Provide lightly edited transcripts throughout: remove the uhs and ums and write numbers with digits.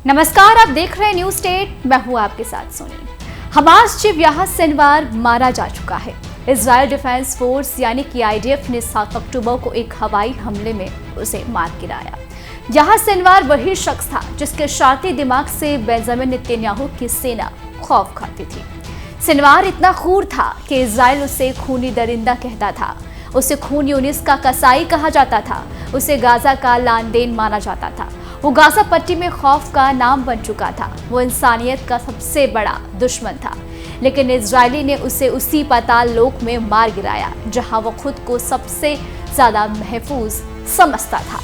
नमस्कार, आप देख रहे हैं न्यूज स्टेट। मैं हूं आपके साथ Soni. Hamas chief Yahya Sinwar मारा जा चुका है। इजराइल डिफेंस फोर्स यानी कि आईडीएफ ने 7 अक्टूबर को एक हवाई हमले में उसे मार गिराया। याह्या सिनवार वही शख्स था जिसके शाती दिमाग से बेंजामिन नेतन्याहू की सेना खौफ खाती थी। सिनवार इतना खूर था कि इजराइल उसे खूनी दरिंदा कहता था। उसे खून यूनिस का कसाई कहा जाता था। उसे गाजा का लानदेन माना जाता था। वो गाजा पट्टी में खौफ का नाम बन चुका था। वो इंसानियत का सबसे बड़ा दुश्मन था। लेकिन इजरायली ने उसे उसी पाताल लोक में मार गिराया जहां वो खुद को सबसे ज्यादा महफूज समझता था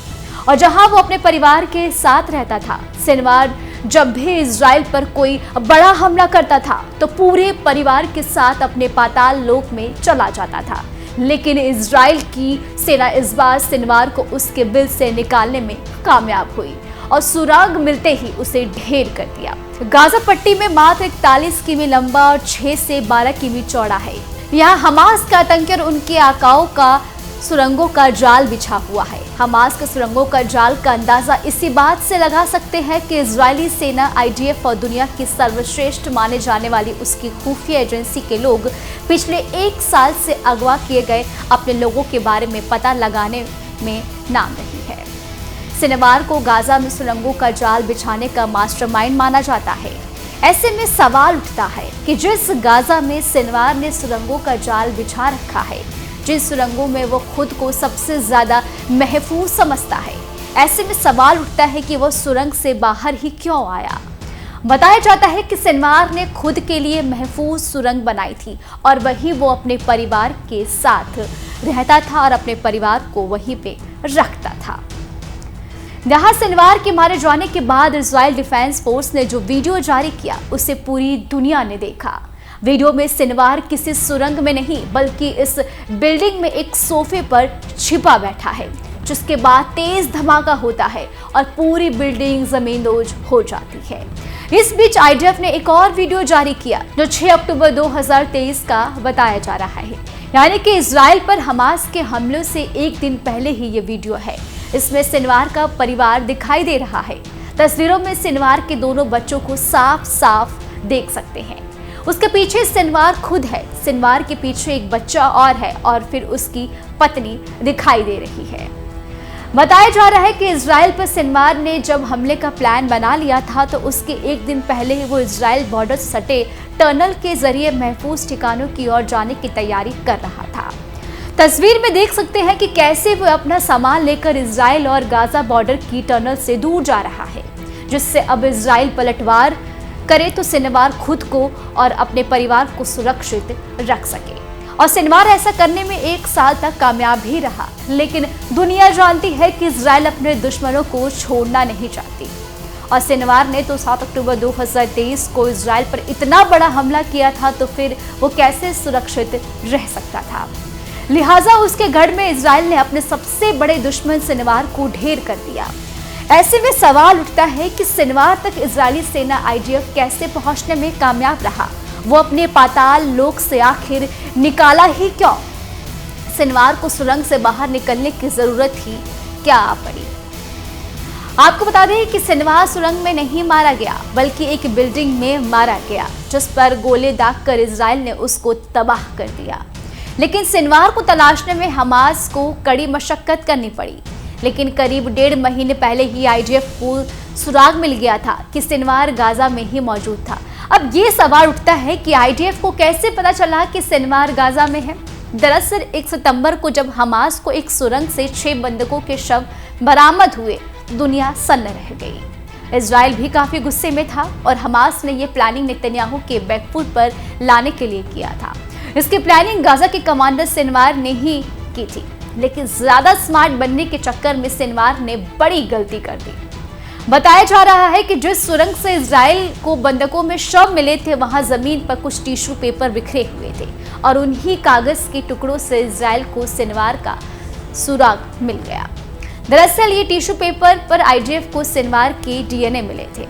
और जहां वो अपने परिवार के साथ रहता था। सिनवार जब भी इजराइल पर कोई बड़ा हमला करता था तो पूरे परिवार के साथ अपने पाताल लोक में चला जाता था। लेकिन इजराइल की सेना इस बार सिनवार को उसके बिल से निकालने में कामयाब हुई और सुराग मिलते ही उसे ढेर कर दिया। गाजा पट्टी में मात्र 41 किमी लंबा और 6 से 12 किमी चौड़ा है। यहाँ हमास का आतंकी और उनके आकाओं का सुरंगों का जाल बिछा हुआ है। हमास के सुरंगों का जाल का अंदाजा इसी बात से लगा सकते हैं कि इजरायली सेना, आईडीएफ और दुनिया की सर्वश्रेष्ठ माने जाने वाली उसकी खुफिया एजेंसी के लोग पिछले 1 साल से अगवा किए गए अपने लोगों के बारे में पता लगाने में नाम नहीं है। सिनवार को गाजा में सुरंगों का जाल बिछाने का मास्टरमाइंड माना जाता है। ऐसे में सवाल उठता है कि जिस गाजा में सिनवार ने सुरंगों का जाल बिछा रखा है, जिन सुरंगों में वो खुद को सबसे ज्यादा महफूज समझता है, ऐसे में सवाल उठता है कि वो सुरंग से बाहर ही क्यों आया। बताया जाता है कि सिनवार ने खुद के लिए महफूज सुरंग बनाई थी और वहीं वो अपने परिवार के साथ रहता था और अपने परिवार को वहीं पे रखता था। यहाँ सिनवार के मारे जाने के बाद इजराइल डिफेंस फोर्स ने जो वीडियो जारी किया उसे पूरी दुनिया ने देखा। वीडियो में सिनवार किसी सुरंग में नहीं बल्कि इस बिल्डिंग में एक सोफे पर छिपा बैठा है, जिसके बाद तेज धमाका होता है और पूरी बिल्डिंग जमींदोज हो जाती है। इस बीच आईडीएफ ने एक और वीडियो जारी किया जो 6 अक्टूबर 2023 का बताया जा रहा है, यानी कि इजराइल पर हमास के हमलों से एक दिन पहले ही ये वीडियो है। इसमें सिनवार का परिवार दिखाई दे रहा है। तस्वीरों में सिनवार के दोनों बच्चों को साफ साफ देख सकते हैं। उसके पीछे सिनवार खुद है। सिनवार के पीछे एक बच्चा और है और फिर उसकी पत्नी दिखाई दे रही है। बताया जा रहा है कि इजराइल पर सिनवार ने जब हमले का प्लान बना लिया था तो उसके एक दिन पहले ही वो इजराइल बॉर्डर सटे टनल के जरिए महफूज ठिकानों की ओर जाने की तैयारी कर रहा था। तस्वीर में देख सकते हैं कि कैसे वो अपना सामान लेकर इजराइल और गाजा बॉर्डर की टनल से दूर जा रहा है, जिससे अब इजराइल पलटवार करे तो सिनवार खुद को और अपने परिवार को सुरक्षित रख सके। और सिनवार ऐसा करने में 1 साल तक कामयाब भी रहा। लेकिन दुनिया जानती है कि इजराइल अपने दुश्मनों को छोड़ना नहीं चाहती और सिनवार ने तो 7 अक्टूबर 2023 को इजराइल पर इतना बड़ा हमला किया था, तो फिर वो कैसे सुरक्षित रह सकता था। लिहाजा उसके गढ़ में इजराइल ने अपने सबसे बड़े दुश्मन सिनवार को ढेर कर दिया। ऐसे में सवाल उठता है कि सिनवार तक इजरायली सेना, आईडीएफ कैसे पहुंचने में कामयाब रहा। वो अपने पाताल लोक से आखिर निकाला ही क्यों? सिनवार को सुरंग से बाहर निकलने की जरूरत ही क्या पड़ी? आपको बता दें कि सिनवार सुरंग में नहीं मारा गया बल्कि एक बिल्डिंग में मारा गया, जिस पर गोले दागकर इजराइल ने उसको तबाह कर दिया। लेकिन सिनवार को तलाशने में हमास को कड़ी मशक्कत करनी पड़ी। लेकिन करीब 1.5 महीने पहले ही आईडीएफ को सुराग मिल गया था कि सिनवार गाजा में ही मौजूद था। अब ये सवाल उठता है कि आईडीएफ को कैसे पता चला कि सिनवार गाजा में है। दरअसल 1 सितंबर को जब हमास को एक सुरंग से 6 बंधकों के शव बरामद हुए, दुनिया सन्न रह गई। इजराइल भी काफी गुस्से में था और हमास ने यह प्लानिंग नेतन्याहू के बैकफुट पर लाने के लिए किया था। इसकी प्लानिंग गाजा के कमांडर सिनवार ने ही की थी, लेकिन ज्यादा स्मार्ट बनने के चक्कर में सिनवार ने बड़ी गलती कर दी। बताया जा रहा है कि जिस सुरंग से इजराइल को बंधकों में शव मिले थे, वहां जमीन पर कुछ टिश्यू पेपर बिखरे हुए थे और उन्हीं कागज के टुकड़ों से इजराइल को सिनवार का सुराग मिल गया। दरअसल ये टिश्यू पेपर पर आईडीएफ को सिनवार के डीएनए मिले थे।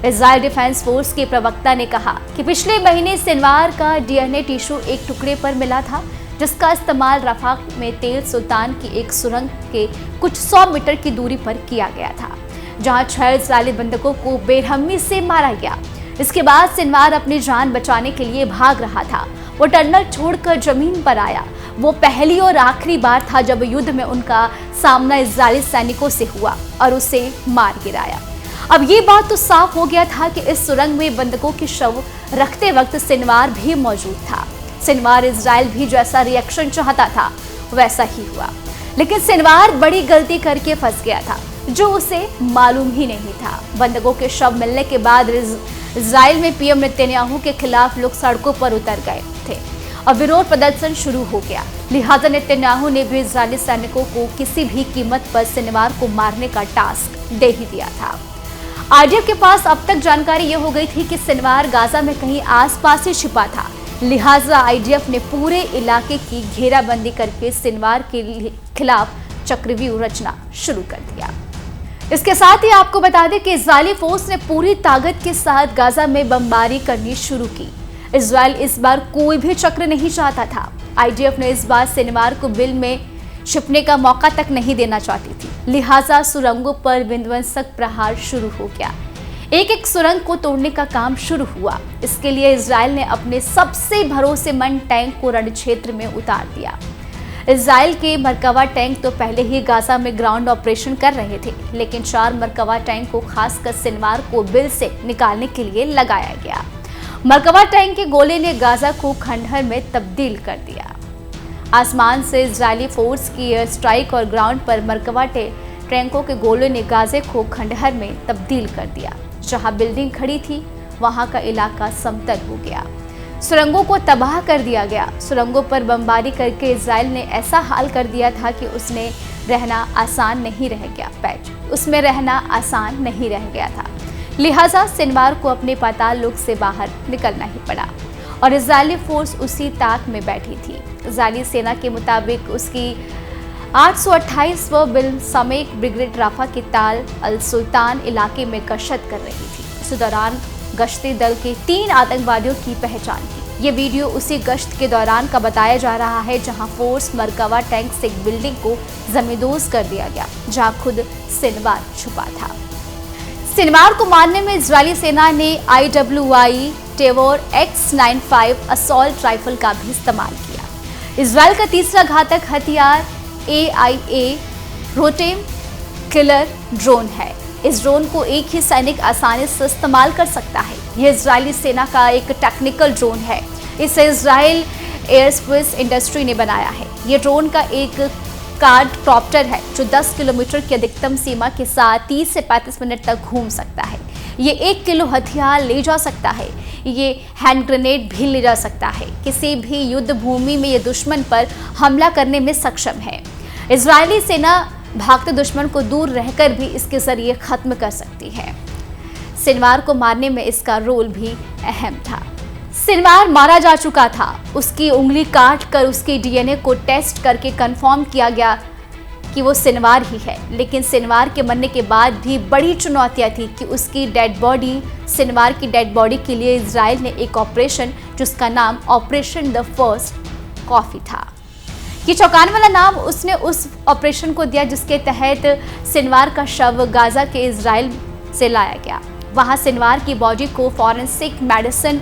इजराइल डिफेंस फोर्स के प्रवक्ता ने कहा कि पिछले महीने सिनवार का डीएनए टिश्यू एक टुकड़े पर मिला था, जिसका इस्तेमाल रफा में तेल सुल्तान की एक सुरंग के कुछ 100 मीटर की दूरी पर किया गया था। जहां 6 इजरायली बंधकों को बेरहमी से मारा गया। इसके बाद सिनवार अपनी जान बचाने के लिए भाग रहा था। वो टनल छोड़कर जमीन पर आया। वो पहली और आखिरी बार था जब युद्ध में उनका सामना इजरायली सैनिकों से हुआ और उसे मार गिराया। अब ये बात तो साफ हो गया था कि इस सुरंग में बंधकों के शव रखते वक्त सिनवार भी मौजूद था। सिनवार इजराइल भी जैसा रिएक्शन चाहता था वैसा ही हुआ, लेकिन सिनवार बड़ी गलती करके फंस गया था जो उसे मालूम ही नहीं था। बंधकों के शव मिलने के बाद इजराइल में पीएम नेतन्याहू के खिलाफ लोग सड़कों पर उतर गए थे और विरोध प्रदर्शन शुरू हो गया। लिहाजा नेतन्याहू ने भी इजरायली सैनिकों को किसी भी कीमत पर सिनवार को मारने का टास्क दे ही दिया था। आईडीएफ के पास अब तक जानकारी ये हो गई थी कि सिनवार गाजा में कहीं आसपास ही छिपा था। लिहाजा आईडीएफ ने पूरे इलाके की घेराबंदी करके सिनवार के खिलाफ चक्रव्यूह रचना शुरू कर दिया। इसके साथ ही आपको बता दें कि इजरायली फोर्स ने पूरी ताकत के साथ गाजा में बमबारी करनी शुरू की। इजराइल इस बार कोई भी चक्र नहीं चाहता था। आईडीएफ ने इस बार सिनवार को बिल में छिपने का मौका तक नहीं देना चाहती थी। लिहाजा सुरंगों पर विध्वंसक प्रहार शुरू हो गया। एक एक सुरंग को तोड़ने का काम शुरू हुआ। इसके लिए इजराइल ने अपने सबसे भरोसेमंद टैंक को रण क्षेत्र में उतार दिया। इजराइल के मरकवा टैंक तो पहले ही गाजा में ग्राउंड ऑपरेशन कर रहे थे, लेकिन 4 मरकवा टैंक को खासकर सिनवार को बिल से निकालने के लिए लगाया गया। मरकवा टैंक के गोले ने गाजा को खंडहर में तब्दील कर दिया। आसमान से इजरायली फोर्स की एयर स्ट्राइक और ग्राउंड पर मरकवा टैंकों के गोलों ने गाजे को खंडहर में तब्दील कर दिया। जहां बिल्डिंग खड़ी थी वहां का इलाका समतल हो गया। सुरंगों को तबाह कर दिया गया। सुरंगों पर बमबारी करके इजराइल ने ऐसा हाल कर दिया था कि उसमें रहना आसान नहीं रह गया था। लिहाजा सिनवार को अपने पाताल लोक से बाहर निकलना ही पड़ा और इजरायली फोर्स उसी ताक में बैठी थी। इजरायली सेना के मुताबिक उसकी 828वां बिल समेत ब्रिगेड राफा के ताल अल सुल्तान इलाके में गश्त कर रही थी। इस दौरान गश्ती दल के 3 आतंकवादियों की पहचान की। ये वीडियो उसी गश्त के दौरान का बताया जा रहा है जहां फोर्स मरकवा टैंक से एक बिल्डिंग को जमींदोज कर दिया गया जहां खुद सिनवार छुपा था। सिनवार को मारने में इजरायली सेना ने IWI टेवोर X95 असॉल्ट राइफल का भी इस्तेमाल किया। इजराइल का तीसरा घातक हथियार AIA रोटेम किलर ड्रोन है। इस ड्रोन को एक ही सैनिक आसानी से इस्तेमाल कर सकता है। यह इजरायली सेना का एक टेक्निकल ड्रोन है। इसे इजराइल एयरस्पेस इंडस्ट्री ने बनाया है। ये ड्रोन का एक क्वाड्रॉप्टर है जो 10 किलोमीटर की अधिकतम सीमा के साथ 30 से 35 मिनट तक घूम सकता है। ये 1 किलो हथियार ले जा सकता है। ये हैंड ग्रेनेड भी ले जा सकता है। किसी भी युद्ध भूमि में ये दुश्मन पर हमला करने में सक्षम है। इजरायली सेना भागते दुश्मन को दूर रहकर भी इसके जरिए खत्म कर सकती है। सिनवार को मारने में इसका रोल भी अहम था। सिनवार मारा जा चुका था। उसकी उंगली काट कर उसके डीएनए को टेस्ट करके कंफर्म किया गया कि वो सिनवार ही है। लेकिन सिनवार के मरने के बाद भी बड़ी चुनौतियां थी कि उसकी डेड बॉडी, सिनवार की डेड बॉडी के लिए इजराइल ने एक ऑपरेशन जिसका नाम ऑपरेशन द फर्स्ट कॉफी था। ये चौंकाने वाला नाम उसने उस ऑपरेशन को दिया जिसके तहत सिनवार का शव गाजा के इजराइल से लाया गया। वहां सिनवार की बॉडी को फॉरेंसिक मेडिसिन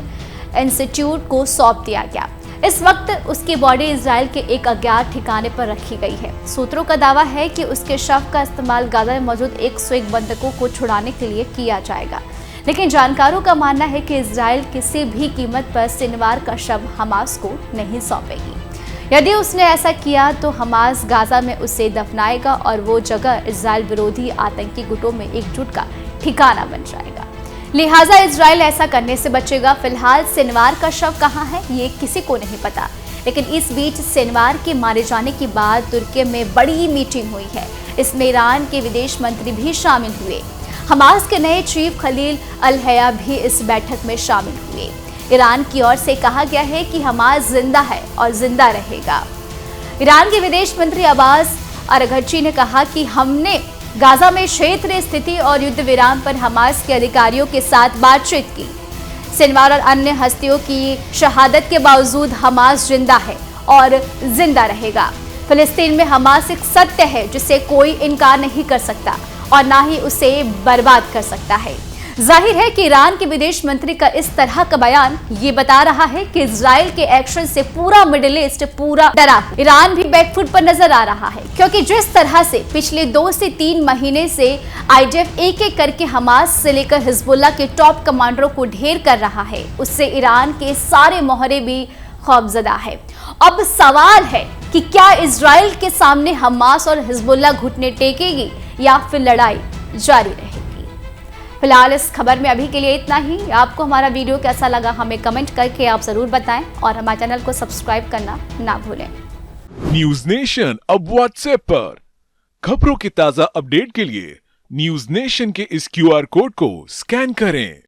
इंस्टीट्यूट को सौंप दिया गया। इस वक्त उसकी बॉडी इजराइल के एक अज्ञात ठिकाने पर रखी गई है। सूत्रों का दावा है कि उसके शव का इस्तेमाल गाजा में मौजूद 101 बंधकों को छुड़ाने के लिए किया जाएगा। लेकिन जानकारों का मानना है कि इजराइल किसी भी कीमत पर सिनवार का शव हमास को नहीं सौंपेगी। यदि उसने ऐसा किया तो हमास गाजा में उसे दफनाएगा और वो जगह इजराइल विरोधी आतंकी गुटों में एकजुट का ठिकाना बन जाएगा। लिहाजा इजराइल ऐसा करने से बचेगा। फिलहाल सिनवार का शव कहाँ है ये किसी को नहीं पता। लेकिन इस बीच सिनवार के मारे जाने के बाद तुर्की में बड़ी मीटिंग हुई है। इसमें ईरान के विदेश मंत्री भी शामिल हुए। हमास के नए चीफ खलील अल हया भी इस बैठक में शामिल हुए। ईरान की ओर से कहा गया है कि हमास जिंदा है और जिंदा रहेगा। ईरान के विदेश मंत्री अब्बास अरगची ने कहा कि हमने गाजा में क्षेत्रीय स्थिति और युद्ध विराम पर हमास के अधिकारियों के साथ बातचीत की। सिनवार और अन्य हस्तियों की शहादत के बावजूद हमास जिंदा है और जिंदा रहेगा। फिलिस्तीन में हमास एक सत्य है जिसे कोई इनकार नहीं कर सकता और ना ही उसे बर्बाद कर सकता है। जाहिर है कि ईरान के विदेश मंत्री का इस तरह का बयान ये बता रहा है कि इजराइल के एक्शन से पूरा मिडिल ईस्ट पूरा डरा है। ईरान भी बैकफुट पर नजर आ रहा है, क्योंकि जिस तरह से पिछले 2 से 3 महीने से आईडीएफ एक एक करके हमास से लेकर हिजबुल्लाह के टॉप कमांडरों को ढेर कर रहा है, उससे ईरान के सारे मोहरे भी खौफजदा है। अब सवाल है कि क्या इजराइल के सामने हमास और हिजबुल्लाह घुटने टेकेगी या फिर लड़ाई जारी रहेगी। फिलहाल इस खबर में अभी के लिए इतना ही। आपको हमारा वीडियो कैसा लगा हमें कमेंट करके आप जरूर बताएं और हमारे चैनल को सब्सक्राइब करना ना भूलें। न्यूज नेशन अब व्हाट्सएप पर खबरों के ताजा अपडेट के लिए न्यूज नेशन के इस QR कोड को स्कैन करें।